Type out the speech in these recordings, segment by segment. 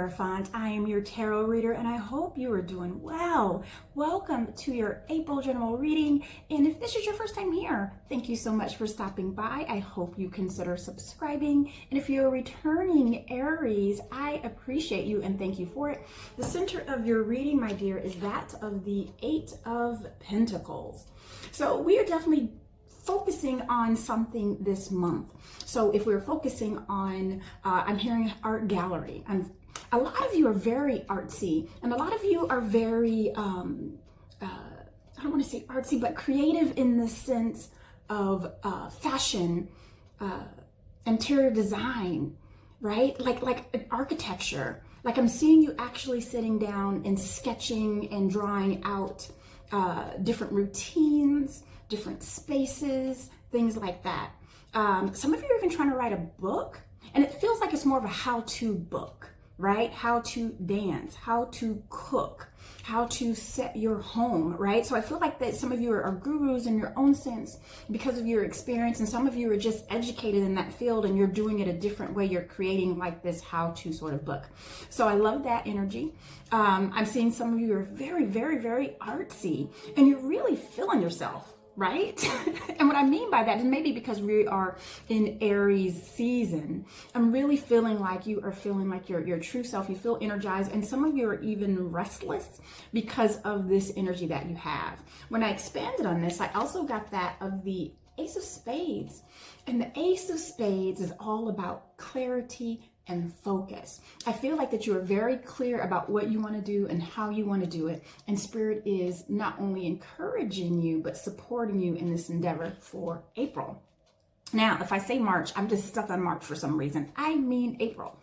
Hierophant. I am your tarot reader and I hope you are doing well. Welcome to your April general reading. And if this is your first time here, thank you so much for stopping by. I hope you consider subscribing. And if you're returning Aries, I appreciate you and thank you for it. The center of your reading, my dear, is that of the Eight of Pentacles. So we are definitely focusing on something this month. So if we're focusing on, I'm hearing art gallery. A lot of you are very artsy, and a lot of you are very, I don't want to say artsy, but creative in the sense of fashion, interior design, right? Like architecture. Like I'm seeing you actually sitting down and sketching and drawing out different routines, different spaces, things like that. Some of you are even trying to write a book, and it feels like it's more of a how-to book, right? How to dance, how to cook, how to set your home, right? So I feel like that some of you are gurus in your own sense because of your experience, and some of you are just educated in that field and you're doing it a different way. You're creating like this how-to sort of book. So I love that energy. I'm seeing some of you are very, very, very artsy, and you're really feeling yourself, right? And what I mean by that is maybe because we are in Aries season, I'm really feeling like you are feeling like your true self. You feel energized, and some of you are even restless because of this energy that you have. When I expanded on this, I also got that of the Ace of Spades. And the Ace of Spades is all about clarity and focus. I feel like that you are very clear about what you want to do and how you want to do it. And Spirit is not only encouraging you, but supporting you in this endeavor for April. Now, if I say March, I'm just stuck on March for some reason. I mean April.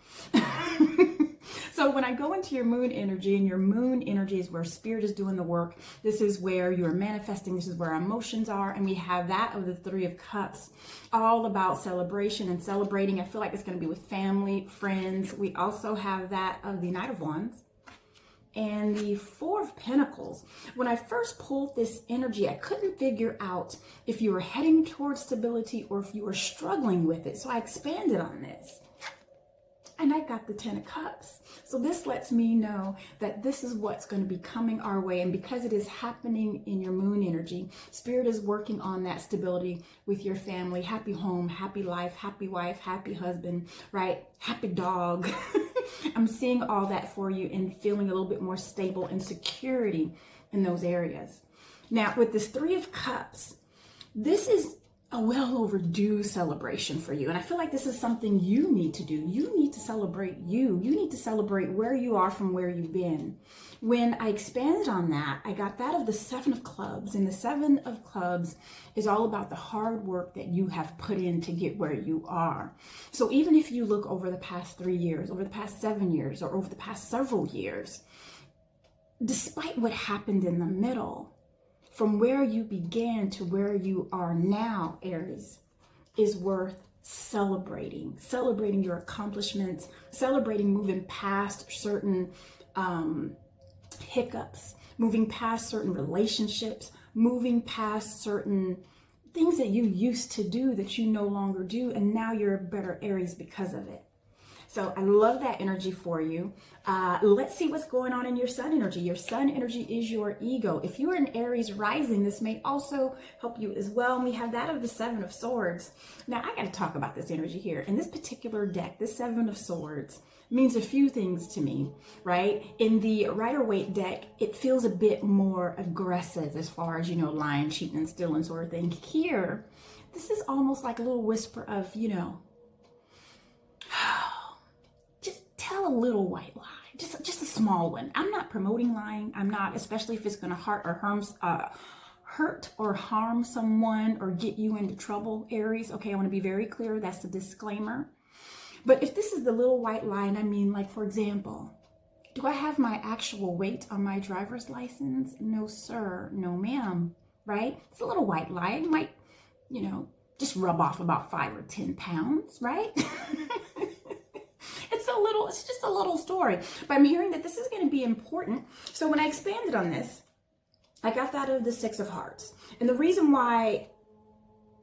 So when I go into your moon energy, and your moon energy is where Spirit is doing the work. This is where you're manifesting. This is where our emotions are. And we have that of the Three of Cups, all about celebration and celebrating. I feel like it's going to be with family, friends. We also have that of the Knight of Wands and the Four of Pentacles. When I first pulled this energy, I couldn't figure out if you were heading towards stability or if you were struggling with it. So I expanded on this. And I got the Ten of Cups. So this lets me know that this is what's going to be coming our way. And because it is happening in your moon energy, Spirit is working on that stability with your family. Happy home, happy life, happy wife, happy husband, right? Happy dog. I'm seeing all that for you and feeling a little bit more stable and security in those areas. Now, with this Three of Cups, this is a well overdue celebration for you. And I feel like this is something you need to do. You need to celebrate you. You need to celebrate where you are from where you've been. When I expanded on that, I got that of the Seven of Clubs. And the Seven of Clubs is all about the hard work that you have put in to get where you are. So even if you look over the past 3 years, over the past 7 years, or over the past several years, despite what happened in the middle, from where you began to where you are now, Aries, is worth celebrating. Celebrating your accomplishments, celebrating moving past certain hiccups, moving past certain relationships, moving past certain things that you used to do that you no longer do, and now you're a better Aries because of it. So I love that energy for you. Let's see what's going on in your sun energy. Your sun energy is your ego. If you are an Aries rising, this may also help you as well. And we have that of the Seven of Swords. Now, I got to talk about this energy here. In this particular deck, this Seven of Swords means a few things to me, right? In the Rider-Waite deck, it feels a bit more aggressive as far as, lying, cheating, and stealing sort of thing. Here, this is almost like a little whisper of, tell a little white lie, just a small one. I'm not promoting lying. I'm not, especially if it's going to hurt or harm someone or get you into trouble, Aries. Okay, I want to be very clear. That's the disclaimer. But if this is the little white lie, and I mean, like, for example, do I have my actual weight on my driver's license? No, sir. No, ma'am. Right? It's a little white lie. It might, just rub off about 5 or 10 pounds, right? It's just a little story, but I'm hearing that this is going to be important. So when I expanded on this, I got that of the Six of Hearts. And the reason why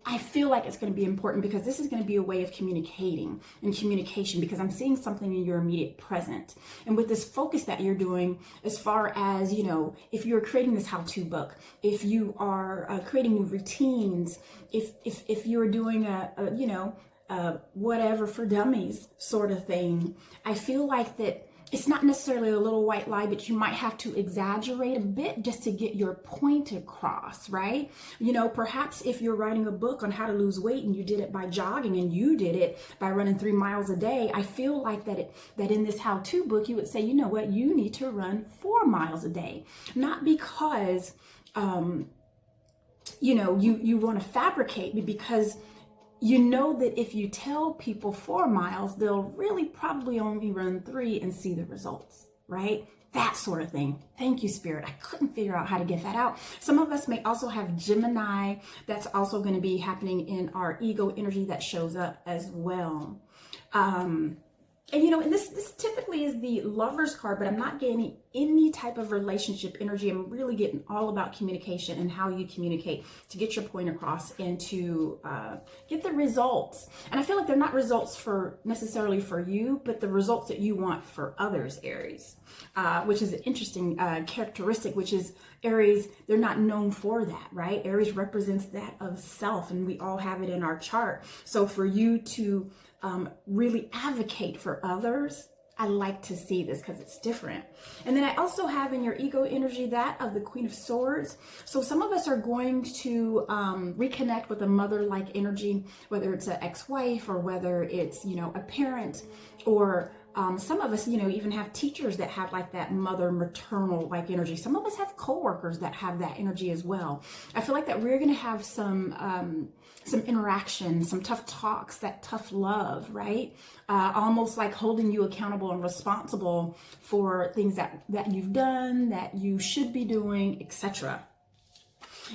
I feel like it's going to be important because this is going to be a way of communicating and communication, because I'm seeing something in your immediate present. And with this focus that you're doing, as far as, you know, if you're creating this how-to book, if you are creating new routines, if you're doing whatever for dummies sort of thing, I feel like that it's not necessarily a little white lie, but you might have to exaggerate a bit just to get your point across, right? You know, perhaps if you're writing a book on how to lose weight and you did it by jogging and you did it by running 3 miles a day, I feel like that in this how-to book, you would say, you know what, you need to run 4 miles a day. Not because, you want to fabricate, but because you know that if you tell people 4 miles, they'll really probably only run 3 and see the results, right? That sort of thing. Thank you, Spirit. I couldn't figure out how to get that out. Some of us may also have Gemini. That's also going to be happening in our ego energy that shows up as well. And you know, and this typically is the Lover's card, but I'm not getting any type of relationship energy. I'm really getting all about communication and how you communicate to get your point across and to get the results. And I feel like they're not results for necessarily for you, but the results that you want for others, Aries, which is an interesting characteristic, which is Aries, they're not known for that, right? Aries represents that of self, and we all have it in our chart. So for you to really advocate for others, I like to see this because it's different. And then I also have in your ego energy that of the Queen of Swords. So some of us are going to reconnect with a mother-like energy, whether it's an ex-wife or whether it's, you know, a parent, or some of us, you know, even have teachers that have like that mother maternal like energy. Some of us have coworkers that have that energy as well. I feel like that we're going to have some interaction, some tough talks, that tough love, right? Almost like holding you accountable and responsible for things that you've done, that you should be doing, etc.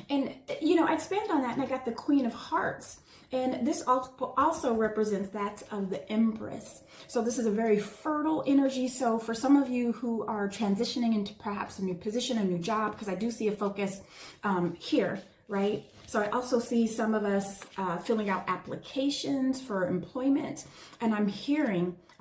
And, you know, I expand on that and I got the Queen of Hearts. And this also represents that of the Empress. So this is a very fertile energy. So for some of you who are transitioning into perhaps a new position, a new job, because I do see a focus here, right? So I also see some of us filling out applications for employment. And I'm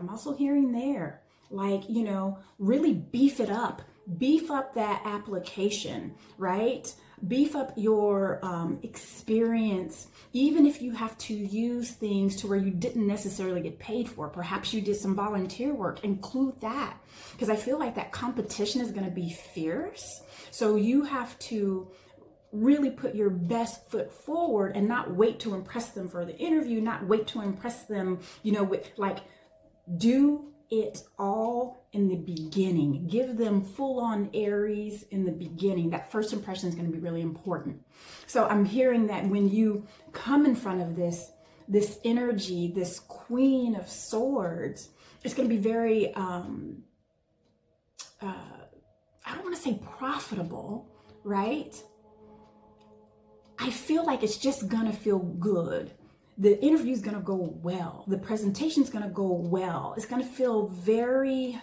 also hearing there, like, you know, really beef it up. Beef up that application, right? Beef up your experience, even if you have to use things to where you didn't necessarily get paid for. Perhaps you did some volunteer work, include that. Because I feel like that competition is going to be fierce. So you have to really put your best foot forward and not wait to impress them for the interview, not wait to impress them, you know, with like, do it all in the beginning. Give them full on Aries in the beginning. That first impression is going to be really important. So I'm hearing that when you come in front of this energy, this Queen of Swords, it's going to be very, I don't want to say profitable, right? I feel like it's just going to feel good. The interview is going to go well. The presentation is going to go well. It's going to feel very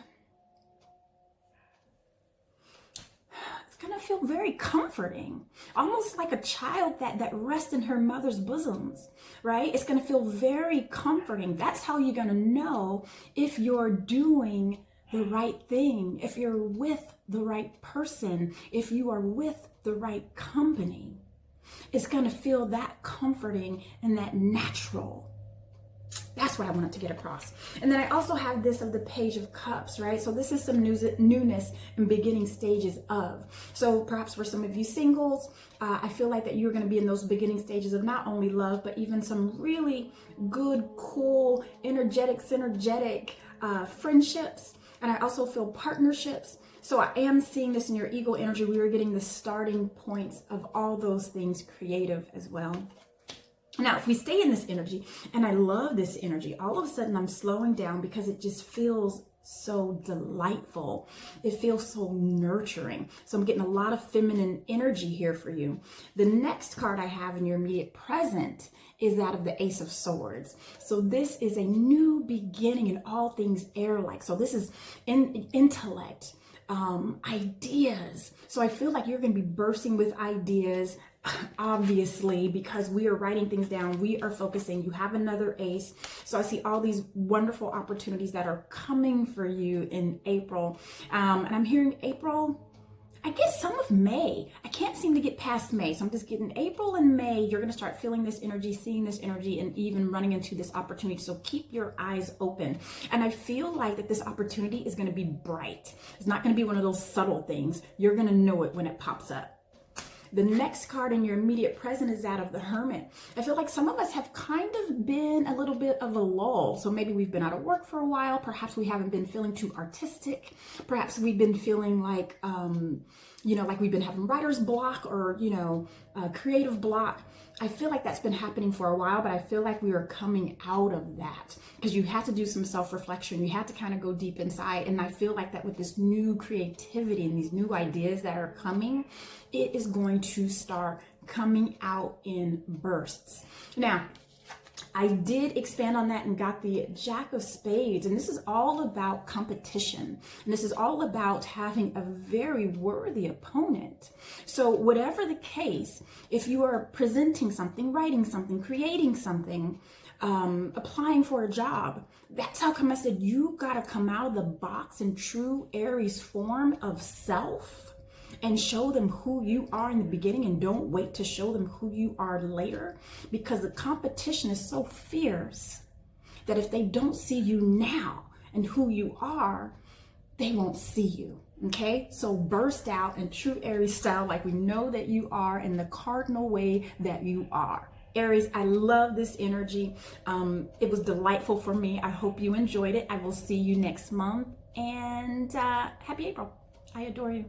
comforting, almost like a child that rests in her mother's bosoms, right? It's going to feel very comforting. That's how you're going to know if you're doing the right thing, if you're with the right person, if you are with the right company. It's going to feel that comforting and that natural. That's what I wanted to get across. And then I also have this of the Page of Cups, right? So this is some newness and beginning stages of. So perhaps for some of you singles, I feel like that you're going to be in those beginning stages of not only love, but even some really good, cool, energetic, synergetic friendships. And I also feel partnerships. So I am seeing this in your ego energy. We are getting the starting points of all those things creative as well. Now, if we stay in this energy, and I love this energy, all of a sudden I'm slowing down because it just feels so delightful. It feels so nurturing. So I'm getting a lot of feminine energy here for you. The next card I have in your immediate present is that of the Ace of Swords. So this is a new beginning in all things air-like. So this is intellect, ideas. So I feel like you're going to be bursting with ideas, obviously, because we are writing things down. We are focusing. You have another ace. So I see all these wonderful opportunities that are coming for you in April. And I'm hearing April, I guess some of May. I can't seem to get past May. So I'm just getting April and May. You're going to start feeling this energy, seeing this energy, and even running into this opportunity. So keep your eyes open. And I feel like that this opportunity is going to be bright. It's not going to be one of those subtle things. You're going to know it when it pops up. The next card in your immediate present is that of the Hermit. I feel like some of us have kind of been a little bit of a lull. So maybe we've been out of work for a while. Perhaps we haven't been feeling too artistic. Perhaps we've been feeling like, like we've been having writer's block or, creative block. I feel like that's been happening for a while, but I feel like we are coming out of that because you had to do some self-reflection. You had to kind of go deep inside. And I feel like that with this new creativity and these new ideas that are coming, it is going to start coming out in bursts. Now, I did expand on that and got the Jack of Spades, and this is all about competition, and this is all about having a very worthy opponent. So whatever the case, if you are presenting something, writing something, creating something, applying for a job, that's how come I said you got to come out of the box in true Aries form of self and show them who you are in the beginning, and don't wait to show them who you are later, because the competition is so fierce that if they don't see you now and who you are, they won't see you. Okay, so burst out in true Aries style, like we know that you are, in the cardinal way that you are. Aries, I love this energy. It was delightful for me. I hope you enjoyed it. I will see you next month, and happy April. I adore you.